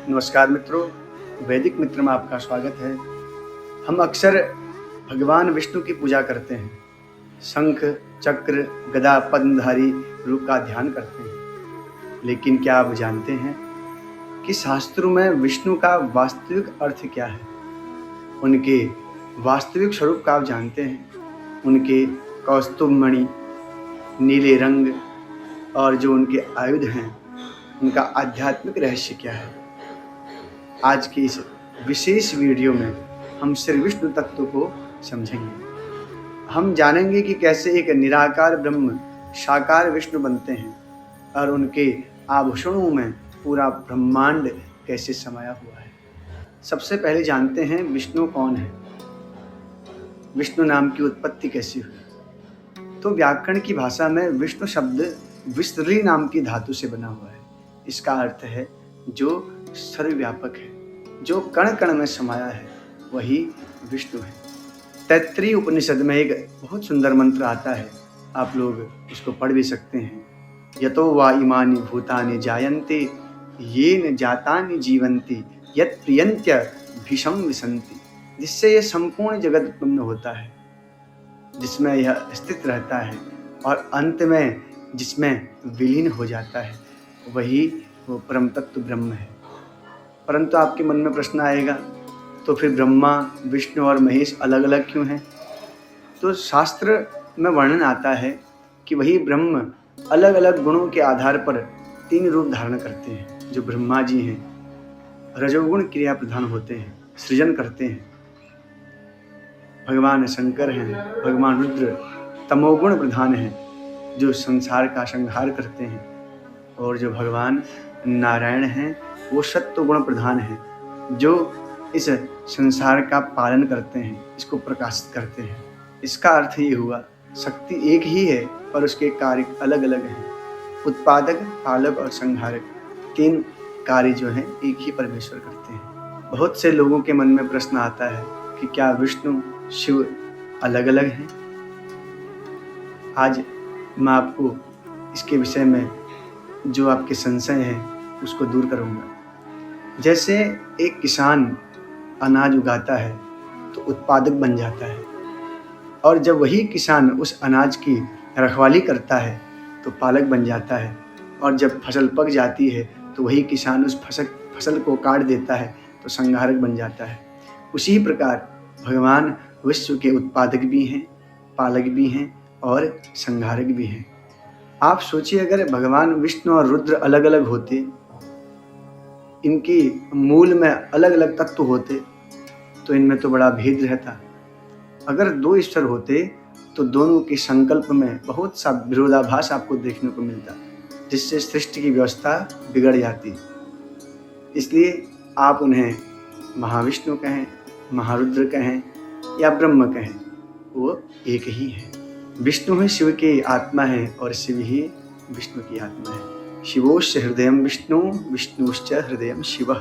नमस्कार मित्रों, वैदिक मित्र में आपका स्वागत है। हम अक्सर भगवान विष्णु की पूजा करते हैं, शंख, चक्र, गदा, पद्मधारी रूप का ध्यान करते हैं। लेकिन क्या आप जानते हैं कि शास्त्रों में विष्णु का वास्तविक अर्थ क्या है? उनके वास्तविक स्वरूप का आप जानते हैं? उनके कौस्तुभ मणि, नीले रंग और जो उनके आयुध हैं, उनका आध्यात्मिक रहस्य क्या है? आज की इस विशेष वीडियो में हम श्री विष्णु तत्व को समझेंगे। हम जानेंगे कि कैसे एक निराकार ब्रह्म साकार विष्णु बनते हैं और उनके आभूषणों में पूरा ब्रह्मांड कैसे समाया हुआ है। सबसे पहले जानते हैं विष्णु कौन है, विष्णु नाम की उत्पत्ति कैसी हुई। तो व्याकरण की भाषा में विष्णु शब्द विसृ नाम की धातु से बना हुआ है। इसका अर्थ है जो सर्वव्यापक है, जो कण कण में समाया है, वही विष्णु है। तैत्तिरीय उपनिषद में एक बहुत सुंदर मंत्र आता है, आप लोग उसको पढ़ भी सकते हैं। यतो वा इमानि भूतानि जायन्ते येन जातानि जीवन्ति यत् प्रियन्त्य भीषम विसन्ति। जिससे यह संपूर्ण जगत उत्पन्न होता है, जिसमें यह स्थित रहता है और अंत में जिसमें विलीन हो जाता है, वही वो परम तत्व ब्रह्म है। परंतु आपके मन में प्रश्न आएगा, तो फिर ब्रह्मा, विष्णु और महेश अलग अलग क्यों हैं? तो शास्त्र में वर्णन आता है कि वही ब्रह्म अलग अलग गुणों के आधार पर 3 रूप धारण करते हैं। जो ब्रह्मा जी हैं, रजोगुण क्रिया प्रधान होते हैं, सृजन करते हैं। भगवान शंकर हैं, भगवान रुद्र तमोगुण प्रधान हैं, जो संसार का संहार करते हैं। और जो भगवान नारायण हैं, वो सत्व गुण प्रधान हैं, जो इस संसार का पालन करते हैं, इसको प्रकाशित करते हैं। इसका अर्थ ये हुआ, शक्ति एक ही है पर उसके कार्य अलग अलग हैं। उत्पादक, पालक और संहारक 3 कार्य जो हैं एक ही परमेश्वर करते हैं। बहुत से लोगों के मन में प्रश्न आता है कि क्या विष्णु शिव अलग अलग हैं? आज मैं आपको इसके विषय में जो आपके संशय हैं उसको दूर करूँगा। जैसे एक किसान अनाज उगाता है तो उत्पादक बन जाता है, और जब वही किसान उस अनाज की रखवाली करता है तो पालक बन जाता है, और जब फसल पक जाती है तो वही किसान उस फसल को काट देता है तो संहारक बन जाता है। उसी प्रकार भगवान विश्व के उत्पादक भी हैं, पालक भी हैं और संहारक भी हैं। आप सोचिए, अगर भगवान विष्णु और रुद्र अलग अलग होते, इनकी मूल में अलग अलग तत्व होते, तो इनमें तो बड़ा भेद रहता। अगर 2 ईश्वर होते तो दोनों के संकल्प में बहुत सा विरोधाभास आपको देखने को मिलता, जिससे सृष्टि की व्यवस्था बिगड़ जाती। इसलिए आप उन्हें महाविष्णु कहें, महारुद्र कहें या ब्रह्म कहें, वो एक ही है। विष्णु ही शिव की आत्मा है और शिव ही विष्णु की आत्मा है। शिवोश्च हृदयम विष्णु, विष्णुश्च हृदयम शिवः।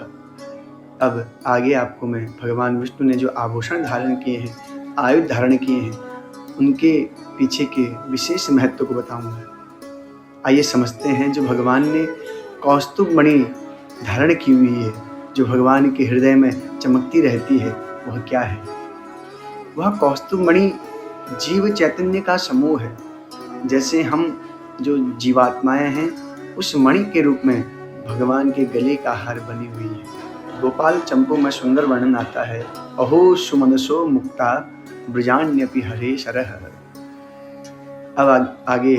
अब आगे आपको मैं भगवान विष्णु ने जो आभूषण धारण किए हैं, आयुध धारण किए हैं, उनके पीछे के विशेष महत्व को बताऊंगा। आइए समझते हैं, जो भगवान ने कौस्तुभ मणि धारण की हुई है, जो भगवान के हृदय में चमकती रहती है, वह क्या है? वह कौस्तुभ मणि जीव चैतन्य का समूह है। जैसे हम जो जीवात्माएं हैं, उस मणि के रूप में भगवान के गले का हार बनी हुई है। गोपाल चंपू में सुंदर वर्णन आता है, अहो सुमनसो मुक्ता ब्रजान्यपि हरे शरः। अब आगे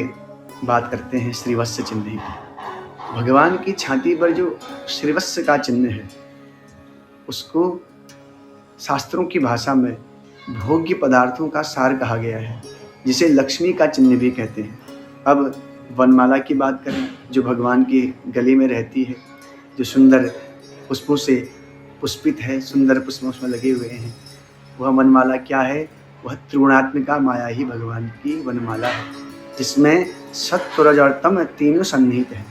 बात करते हैं श्रीवत्स चिन्ह की। भगवान की छाती पर जो श्रीवत्स का चिन्ह है, उसको शास्त्रों की भाषा में भोग्य पदार्थों का सार कहा गया है, जिसे लक्ष्मी का चिन्ह भी कहते हैं। अब वनमाला की बात करें, जो भगवान के गले में रहती है, जो सुंदर पुष्पों से पुष्पित है, सुंदर पुष्पों उसमें लगे हुए हैं, वह वनमाला क्या है? वह त्रिगुणात्मिका माया ही भगवान की वनमाला है, जिसमें सत्व, रज और तम तीनों सन्निहित हैं।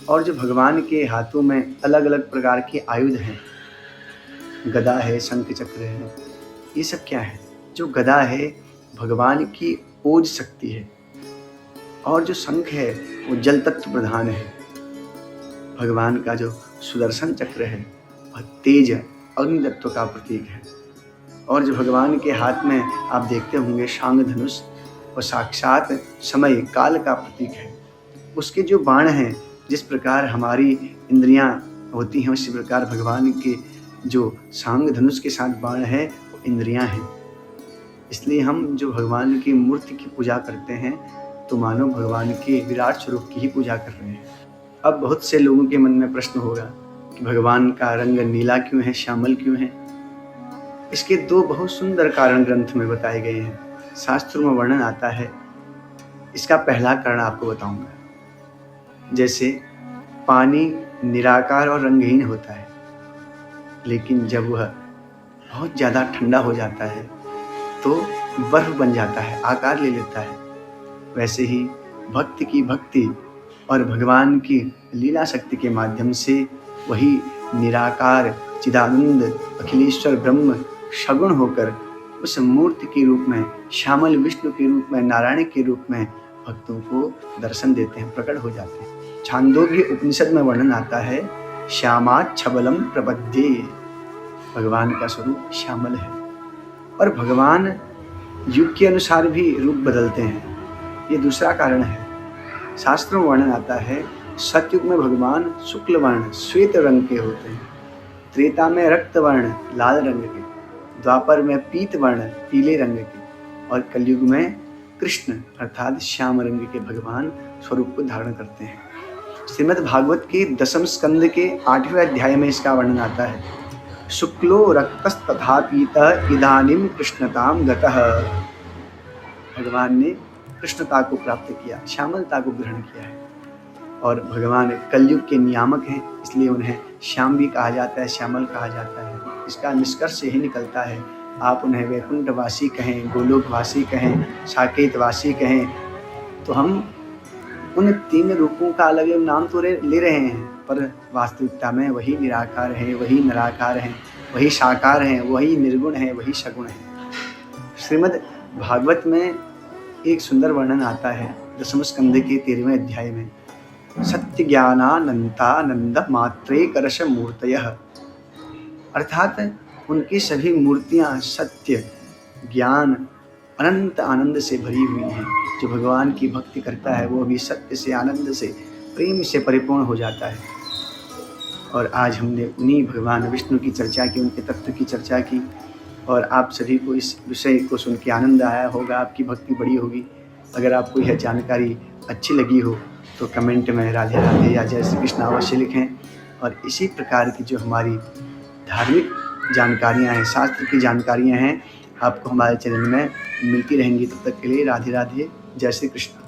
और जो भगवान के हाथों में अलग अलग प्रकार के आयुध हैं, गदा है, शंख चक्र है, ये सब क्या है? जो गदा है भगवान की ओज शक्ति है, और जो शंख है वो जल तत्व प्रधान है, भगवान का जो सुदर्शन चक्र है वह तेज अग्नि तत्व का प्रतीक है। और जो भगवान के हाथ में आप देखते होंगे शांग धनुष, वो साक्षात समय काल का प्रतीक है। उसके जो बाण हैं, जिस प्रकार हमारी इंद्रियां होती हैं उसी प्रकार भगवान के जो शांग धनुष के साथ बाण है वो इंद्रियां हैं। इसलिए हम जो भगवान की मूर्ति की पूजा करते हैं तो मानो भगवान के विराट स्वरूप की ही पूजा कर रहे हैं। अब बहुत से लोगों के मन में प्रश्न होगा कि भगवान का रंग नीला क्यों है, श्यामल क्यों है? इसके दो बहुत सुंदर कारण ग्रंथ में बताए गए हैं, शास्त्रों में वर्णन आता है। इसका पहला कारण आपको बताऊंगा। जैसे पानी निराकार और रंगहीन होता है, लेकिन जब वह बहुत ज़्यादा ठंडा हो जाता है तो बर्फ बन जाता है, आकार ले लेता है। वैसे ही भक्त की भक्ति और भगवान की लीला शक्ति के माध्यम से वही निराकार चिदानंद अखिलेश्वर ब्रह्म सगुण होकर उस मूर्ति के रूप में, श्यामल विष्णु के रूप में, नारायण के रूप में भक्तों को दर्शन देते हैं, प्रकट हो जाते हैं। छांदोग्य उपनिषद में वर्णन आता है, श्यामात् छबलम प्रपद्ये। भगवान का स्वरूप श्यामल है और भगवान युग के अनुसार भी रूप बदलते हैं। ये दूसरा कारण है। शास्त्रों में वर्णन आता है, सतयुग में भगवान शुक्ल वर्ण श्वेत रंग के होते हैं, त्रेता में रक्त वर्ण लाल रंग के, द्वापर में पीत वर्ण पीले रंग के और कलयुग में कृष्ण अर्थात श्याम रंग के भगवान स्वरूप को धारण करते हैं। श्रीमद् भागवत के 10वें स्कंद के 8वें अध्याय में इसका वर्णन आता है, शुक्लो रक्तस्तथा पीतः इदानीं कृष्णतां गतः। भगवान ने कृष्णता को प्राप्त किया, श्यामलता को ग्रहण किया है। और भगवान कलयुग के नियामक हैं, इसलिए उन्हें श्याम भी कहा जाता है, श्यामल कहा जाता है। इसका निष्कर्ष यही निकलता है, आप उन्हें वैकुंठवासी कहें, गोलोकवासी कहें, साकेतवासी कहें, तो हम उन तीन रूपों का अलग अलग नाम तो ले रहे हैं, पर वास्तविकता में वही निराकार है, वही निराकार है, वही साकार है, वही निर्गुण है, वही सगुण है। श्रीमद् भागवत में एक सुंदर वर्णन आता है 10वें स्कंद के 13वें अध्याय में, सत्य ज्ञानानंतानंद मात्रे करश मूर्तयः। अर्थात उनकी सभी मूर्तियां सत्य ज्ञान अनंत आनंद से भरी हुई हैं। जो भगवान की भक्ति करता है वो भी सत्य से, आनंद से, प्रेम से परिपूर्ण हो जाता है। और आज हमने उन्हीं भगवान विष्णु की चर्चा की, उनके तत्व की चर्चा की, और आप सभी को इस विषय को सुन के आनंद आया होगा, आपकी भक्ति बढ़ी होगी। अगर आपको यह जानकारी अच्छी लगी हो तो कमेंट में राधे राधे या जय श्री कृष्ण अवश्य लिखें। और इसी प्रकार की जो हमारी धार्मिक जानकारियाँ हैं, शास्त्र की जानकारियाँ हैं, आपको हमारे चैनल में मिलती रहेंगी। तब तक के लिए राधे राधे, जय श्री कृष्ण।